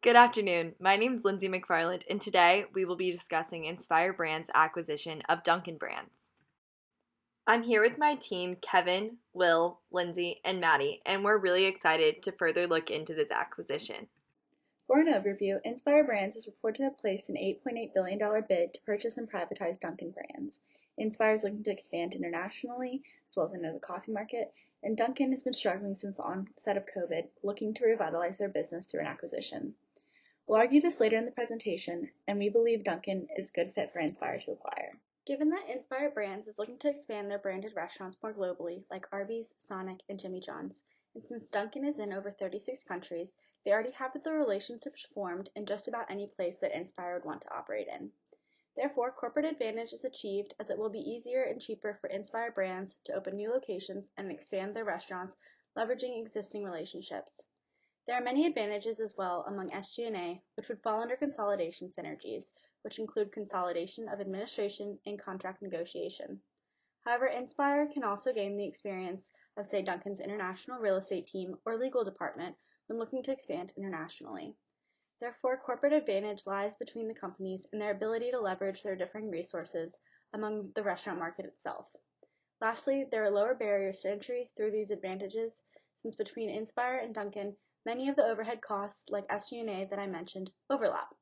Good afternoon. My name is Lindsay McFarland, and today we will be discussing Inspire Brands' acquisition of Dunkin Brands. I'm here with my team, Kevin, Will, Lindsay, and Maddie, and we're really excited to further look into this acquisition. For an overview, Inspire Brands is reported to have placed an $8.8 billion bid to purchase and privatize Dunkin Brands. Inspire is looking to expand internationally, as well as into the coffee market, and Dunkin has been struggling since the onset of COVID, looking to revitalize their business through an acquisition. We'll argue this later in the presentation, and we believe Dunkin is a good fit for Inspire to acquire. Given that Inspire Brands is looking to expand their branded restaurants more globally, like Arby's, Sonic, and Jimmy John's, and since Dunkin is in over 36 countries, they already have the relationships formed in just about any place that Inspire would want to operate in. Therefore, corporate advantage is achieved as it will be easier and cheaper for Inspire Brands to open new locations and expand their restaurants, leveraging existing relationships. There are many advantages as well among SG&A, which would fall under consolidation synergies, which include consolidation of administration and contract negotiation. However, Inspire can also gain the experience of, say, Dunkin's international real estate team or legal department when looking to expand internationally. Therefore, corporate advantage lies between the companies and their ability to leverage their differing resources among the restaurant market itself. Lastly, there are lower barriers to entry through these advantages, since between Inspire and Dunkin, many of the overhead costs, like SG&A that I mentioned, overlap.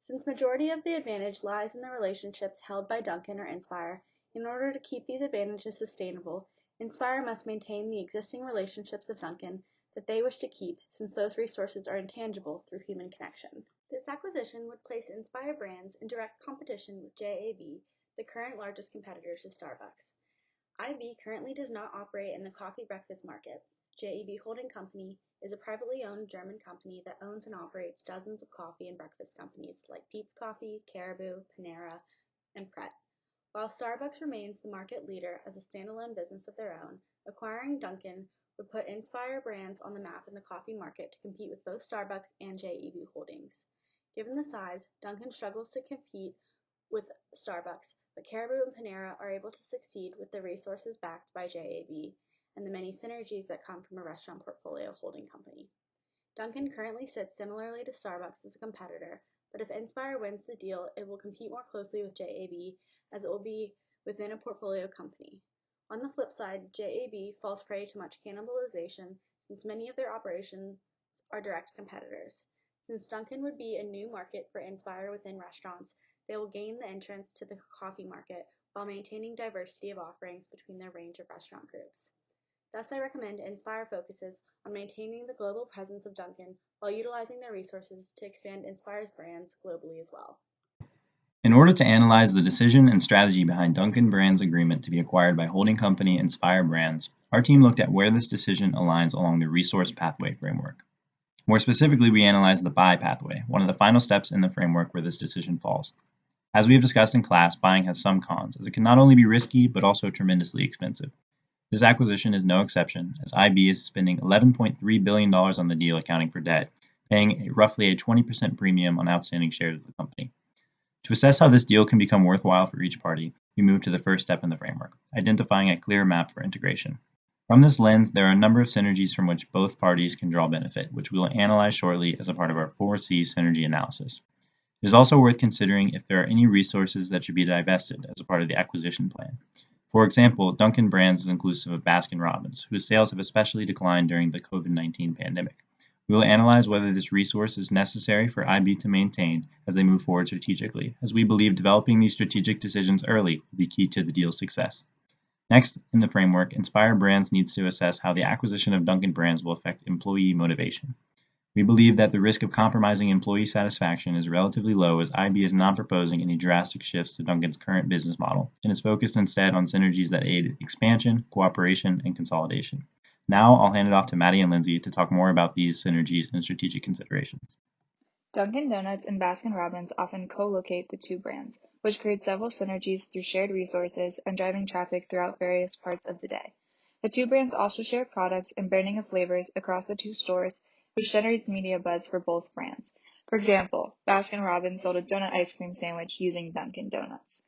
Since majority of the advantage lies in the relationships held by Dunkin or Inspire, in order to keep these advantages sustainable, Inspire must maintain the existing relationships of Dunkin that they wish to keep, since those resources are intangible through human connection. This acquisition would place Inspire Brands in direct competition with JAB, the current largest competitor to Starbucks. IB currently does not operate in the coffee breakfast market. JAB Holding Company is a privately owned German company that owns and operates dozens of coffee and breakfast companies like Peet's Coffee, Caribou, Panera, and Pret. While Starbucks remains the market leader as a standalone business of their own, acquiring Dunkin would put Inspire Brands on the map in the coffee market to compete with both Starbucks and JAB Holdings. Given the size, Dunkin struggles to compete with Starbucks, but Caribou and Panera are able to succeed with the resources backed by JAB and the many synergies that come from a restaurant portfolio holding company. Dunkin currently sits similarly to Starbucks as a competitor, but if Inspire wins the deal, it will compete more closely with JAB as it will be within a portfolio company. On the flip side, JAB falls prey to much cannibalization since many of their operations are direct competitors. Since Dunkin would be a new market for Inspire within restaurants, they will gain the entrance to the coffee market while maintaining diversity of offerings between their range of restaurant groups. Thus, I recommend Inspire focuses on maintaining the global presence of Dunkin while utilizing their resources to expand Inspire's brands globally as well. In order to analyze the decision and strategy behind Dunkin' Brands' agreement to be acquired by holding company Inspire Brands, our team looked at where this decision aligns along the resource pathway framework. More specifically, we analyzed the buy pathway, one of the final steps in the framework where this decision falls. As we have discussed in class, buying has some cons, as it can not only be risky, but also tremendously expensive. This acquisition is no exception, as IB is spending $11.3 billion on the deal accounting for debt, paying roughly a 20% premium on outstanding shares of the company. To assess how this deal can become worthwhile for each party, we move to the first step in the framework, identifying a clear map for integration. From this lens, there are a number of synergies from which both parties can draw benefit, which we will analyze shortly as a part of our 4C synergy analysis. It is also worth considering if there are any resources that should be divested as a part of the acquisition plan. For example, Dunkin' Brands is inclusive of Baskin-Robbins, whose sales have especially declined during the COVID-19 pandemic. We will analyze whether this resource is necessary for IB to maintain as they move forward strategically, as we believe developing these strategic decisions early will be key to the deal's success. Next, in the framework, Inspire Brands needs to assess how the acquisition of Dunkin' Brands will affect employee motivation. We believe that the risk of compromising employee satisfaction is relatively low, as IB is not proposing any drastic shifts to Dunkin's current business model and is focused instead on synergies that aid expansion, cooperation, and consolidation. Now I'll hand it off to Maddie and Lindsay to talk more about these synergies and strategic considerations. Dunkin' Donuts and Baskin-Robbins often co-locate the two brands, which creates several synergies through shared resources and driving traffic throughout various parts of the day. The two brands also share products and branding of flavors across the two stores, which generates media buzz for both brands. For example, Baskin-Robbins sold a donut ice cream sandwich using Dunkin' Donuts.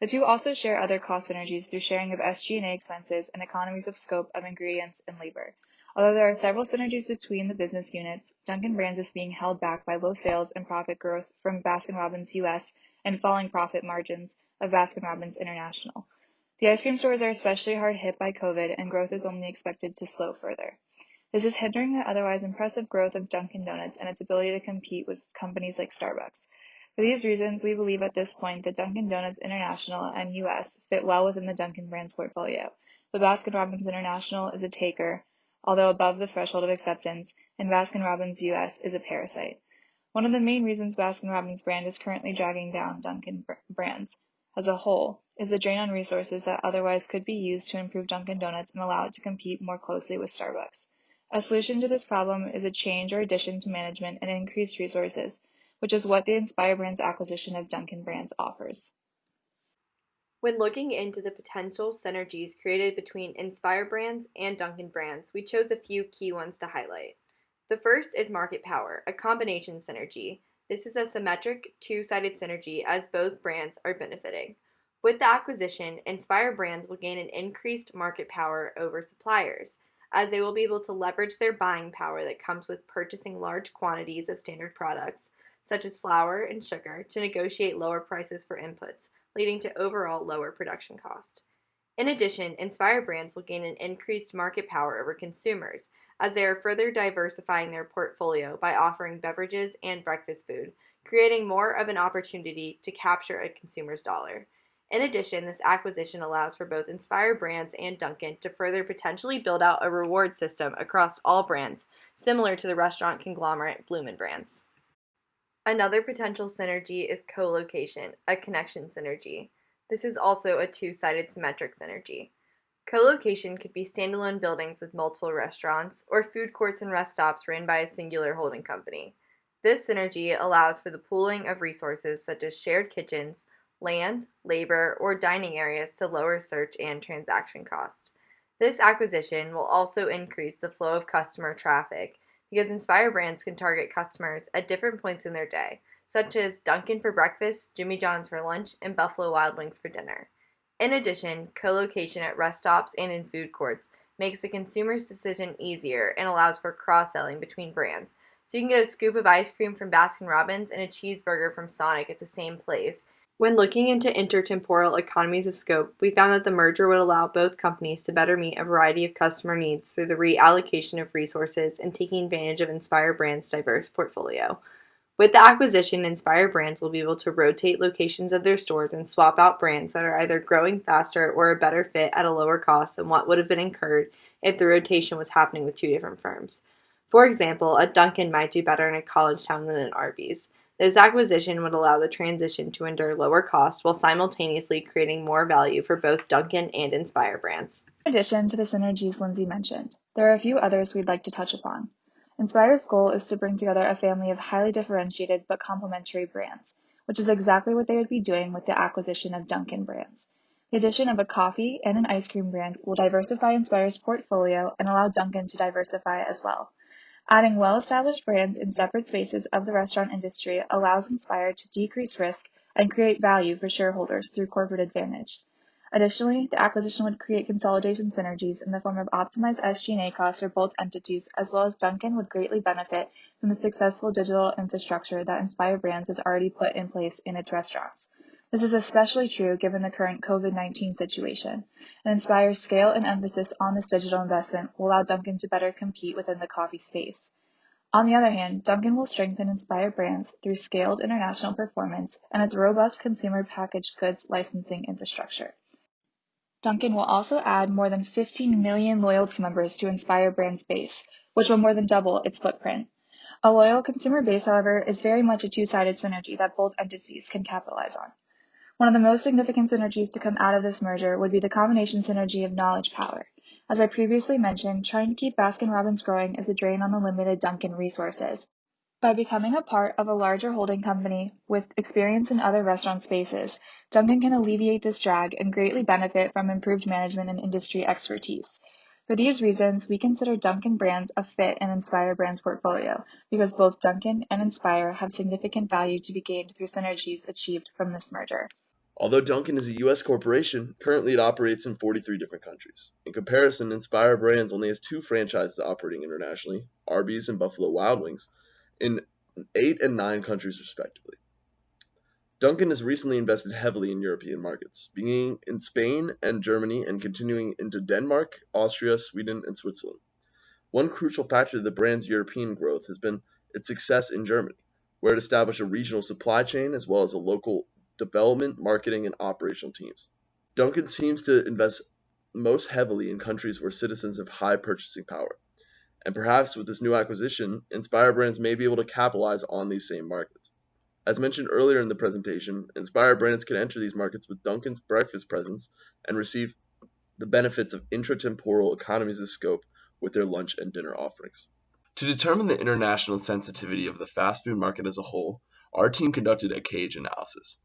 The two also share other cost synergies through sharing of SG&A expenses and economies of scope of ingredients and labor. Although there are several synergies between the business units, Dunkin' Brands is being held back by low sales and profit growth from Baskin-Robbins US and falling profit margins of Baskin-Robbins International. The ice cream stores are especially hard hit by COVID, and growth is only expected to slow further. This is hindering the otherwise impressive growth of Dunkin' Donuts and its ability to compete with companies like Starbucks. For these reasons, we believe at this point that Dunkin' Donuts International and US fit well within the Dunkin' Brands portfolio, but Baskin-Robbins International is a taker, although above the threshold of acceptance, and Baskin-Robbins US is a parasite. One of the main reasons Baskin-Robbins brand is currently dragging down Dunkin' Brands as a whole is the drain on resources that otherwise could be used to improve Dunkin' Donuts and allow it to compete more closely with Starbucks. A solution to this problem is a change or addition to management and increased resources, which is what the Inspire Brands acquisition of Dunkin' Brands offers. When looking into the potential synergies created between Inspire Brands and Dunkin' Brands, we chose a few key ones to highlight. The first is market power, a combination synergy. This is a symmetric, two-sided synergy as both brands are benefiting. With the acquisition, Inspire Brands will gain an increased market power over suppliers, as they will be able to leverage their buying power that comes with purchasing large quantities of standard products, such as flour and sugar, to negotiate lower prices for inputs, leading to overall lower production cost. In addition, Inspire Brands will gain an increased market power over consumers, as they are further diversifying their portfolio by offering beverages and breakfast food, creating more of an opportunity to capture a consumer's dollar. In addition, this acquisition allows for both Inspire Brands and Dunkin' to further potentially build out a reward system across all brands, similar to the restaurant conglomerate Bloomin' Brands. Another potential synergy is co-location, a connection synergy. This is also a two-sided symmetric synergy. Co-location could be standalone buildings with multiple restaurants or food courts and rest stops ran by a singular holding company. This synergy allows for the pooling of resources such as shared kitchens, land, labor, or dining areas to lower search and transaction costs. This acquisition will also increase the flow of customer traffic because Inspire Brands can target customers at different points in their day, such as Dunkin' for breakfast, Jimmy John's for lunch, and Buffalo Wild Wings for dinner. In addition, co-location at rest stops and in food courts makes the consumer's decision easier and allows for cross-selling between brands. So you can get a scoop of ice cream from Baskin-Robbins and a cheeseburger from Sonic at the same place. When looking into intertemporal economies of scope, we found that the merger would allow both companies to better meet a variety of customer needs through the reallocation of resources and taking advantage of Inspire Brands' diverse portfolio. With the acquisition, Inspire Brands will be able to rotate locations of their stores and swap out brands that are either growing faster or a better fit at a lower cost than what would have been incurred if the rotation was happening with two different firms. For example, a Dunkin' might do better in a college town than an Arby's. This acquisition would allow the transition to endure lower cost while simultaneously creating more value for both Dunkin' and Inspire Brands. In addition to the synergies Lindsay mentioned, there are a few others we'd like to touch upon. Inspire's goal is to bring together a family of highly differentiated but complementary brands, which is exactly what they would be doing with the acquisition of Dunkin' Brands. The addition of a coffee and an ice cream brand will diversify Inspire's portfolio and allow Dunkin' to diversify as well. Adding well-established brands in separate spaces of the restaurant industry allows Inspire to decrease risk and create value for shareholders through corporate advantage. Additionally, the acquisition would create consolidation synergies in the form of optimized SG&A costs for both entities, as well as Dunkin' would greatly benefit from the successful digital infrastructure that Inspire Brands has already put in place in its restaurants. This is especially true given the current COVID-19 situation, and Inspire's scale and emphasis on this digital investment will allow Dunkin' to better compete within the coffee space. On the other hand, Dunkin' will strengthen Inspire Brands through scaled international performance and its robust consumer packaged goods licensing infrastructure. Dunkin' will also add more than 15 million loyalty members to Inspire Brands' base, which will more than double its footprint. A loyal consumer base, however, is very much a two-sided synergy that both entities can capitalize on. One of the most significant synergies to come out of this merger would be the combination synergy of knowledge power. As I previously mentioned, trying to keep Baskin-Robbins growing is a drain on the limited Dunkin' resources. By becoming a part of a larger holding company with experience in other restaurant spaces, Dunkin' can alleviate this drag and greatly benefit from improved management and industry expertise. For these reasons, we consider Dunkin' Brands a fit in Inspire Brands' portfolio because both Dunkin' and Inspire have significant value to be gained through synergies achieved from this merger. Although Dunkin' is a U.S. corporation, currently it operates in 43 different countries. In comparison, Inspire Brands only has two franchises operating internationally, Arby's and Buffalo Wild Wings, in 8 and 9 countries respectively. Dunkin' has recently invested heavily in European markets, beginning in Spain and Germany and continuing into Denmark, Austria, Sweden, and Switzerland. One crucial factor to the brand's European growth has been its success in Germany, where it established a regional supply chain as well as a local development, marketing, and operational teams. Dunkin' seems to invest most heavily in countries where citizens have high purchasing power, and perhaps with this new acquisition, Inspire Brands may be able to capitalize on these same markets. As mentioned earlier in the presentation, Inspire Brands can enter these markets with Dunkin's breakfast presence and receive the benefits of intratemporal economies of scope with their lunch and dinner offerings. To determine the international sensitivity of the fast food market as a whole, our team conducted a cage analysis.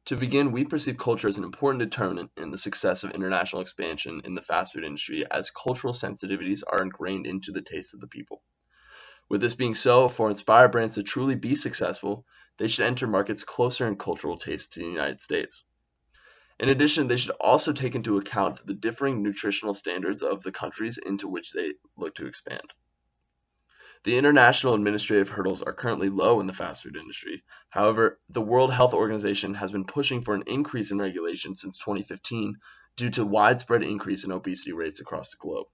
To begin, we perceive culture as an important determinant in the success of international expansion in the fast food industry, as cultural sensitivities are ingrained into the taste of the people. With this being so, for Inspire Brands to truly be successful, they should enter markets closer in cultural taste to the United States. In addition, they should also take into account the differing nutritional standards of the countries into which they look to expand. The international administrative hurdles are currently low in the fast food industry. However, the World Health Organization has been pushing for an increase in regulation since 2015 due to widespread increase in obesity rates across the globe.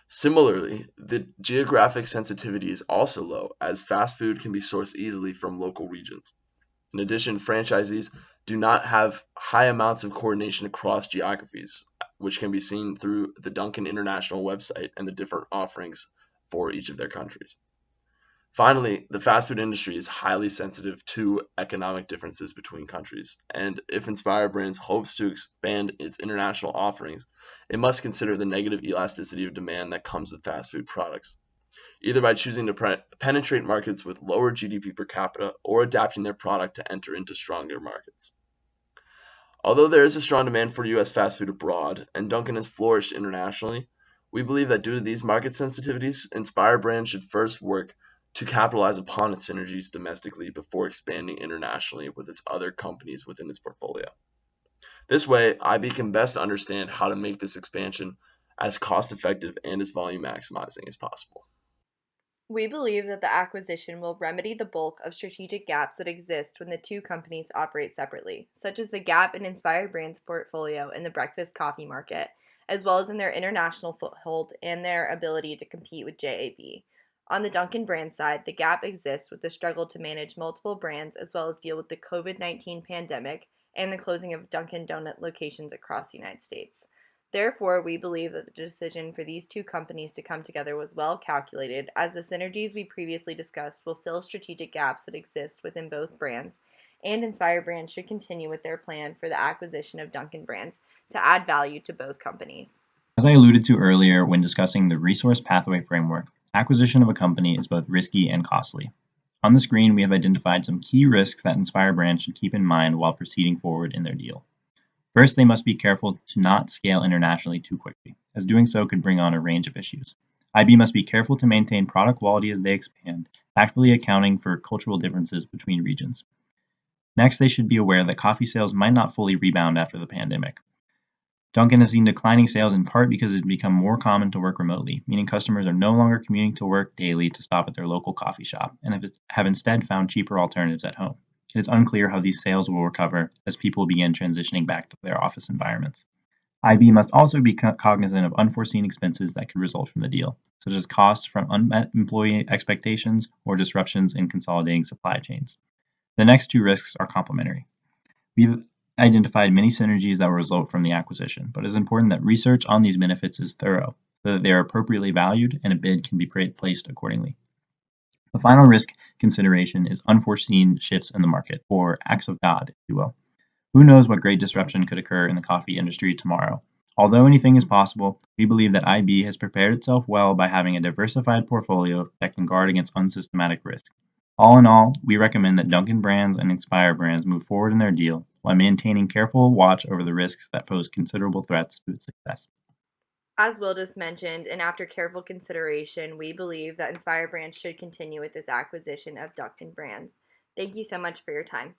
Similarly, the geographic sensitivity is also low, as fast food can be sourced easily from local regions. In addition, franchisees do not have high amounts of coordination across geographies, which can be seen through the Dunkin' International website and the different offerings for each of their countries. Finally, the fast food industry is highly sensitive to economic differences between countries, and if Inspire Brands hopes to expand its international offerings, it must consider the negative elasticity of demand that comes with fast food products, either by choosing to penetrate markets with lower GDP per capita or adapting their product to enter into stronger markets. Although there is a strong demand for U.S. fast food abroad, and Dunkin' has flourished internationally, we believe that due to these market sensitivities, Inspire Brands should first work to capitalize upon its synergies domestically before expanding internationally with its other companies within its portfolio. This way, IB can best understand how to make this expansion as cost-effective and as volume maximizing as possible. We believe that the acquisition will remedy the bulk of strategic gaps that exist when the two companies operate separately, such as the gap in Inspire Brands' portfolio in the breakfast coffee market, as well as in their international foothold and their ability to compete with JAB. On the Dunkin' brand side, the gap exists with the struggle to manage multiple brands as well as deal with the COVID-19 pandemic and the closing of Dunkin' Donut locations across the United States. Therefore, we believe that the decision for these two companies to come together was well calculated, as the synergies we previously discussed will fill strategic gaps that exist within both brands, and Inspire Brands should continue with their plan for the acquisition of Dunkin' Brands to add value to both companies. As I alluded to earlier when discussing the resource pathway framework, acquisition of a company is both risky and costly. On the screen, we have identified some key risks that Inspire Brands should keep in mind while proceeding forward in their deal. First, they must be careful to not scale internationally too quickly, as doing so could bring on a range of issues. IB must be careful to maintain product quality as they expand, tactfully accounting for cultural differences between regions. Next, they should be aware that coffee sales might not fully rebound after the pandemic. Dunkin' has seen declining sales in part because it has become more common to work remotely, meaning customers are no longer commuting to work daily to stop at their local coffee shop, and have instead found cheaper alternatives at home. It is unclear how these sales will recover as people begin transitioning back to their office environments. IB must also be cognizant of unforeseen expenses that could result from the deal, such as costs from unmet employee expectations or disruptions in consolidating supply chains. The next two risks are complementary. We've identified many synergies that will result from the acquisition, but it is important that research on these benefits is thorough so that they are appropriately valued and a bid can be placed accordingly. The final risk consideration is unforeseen shifts in the market, or acts of God, if you will. Who knows what great disruption could occur in the coffee industry tomorrow? Although anything is possible, we believe that IB has prepared itself well by having a diversified portfolio that can guard against unsystematic risk. All in all, we recommend that Dunkin' Brands and Inspire Brands move forward in their deal while maintaining careful watch over the risks that pose considerable threats to its success. As Will just mentioned, and after careful consideration, we believe that Inspire Brands should continue with this acquisition of Dunkin' Brands. Thank you so much for your time.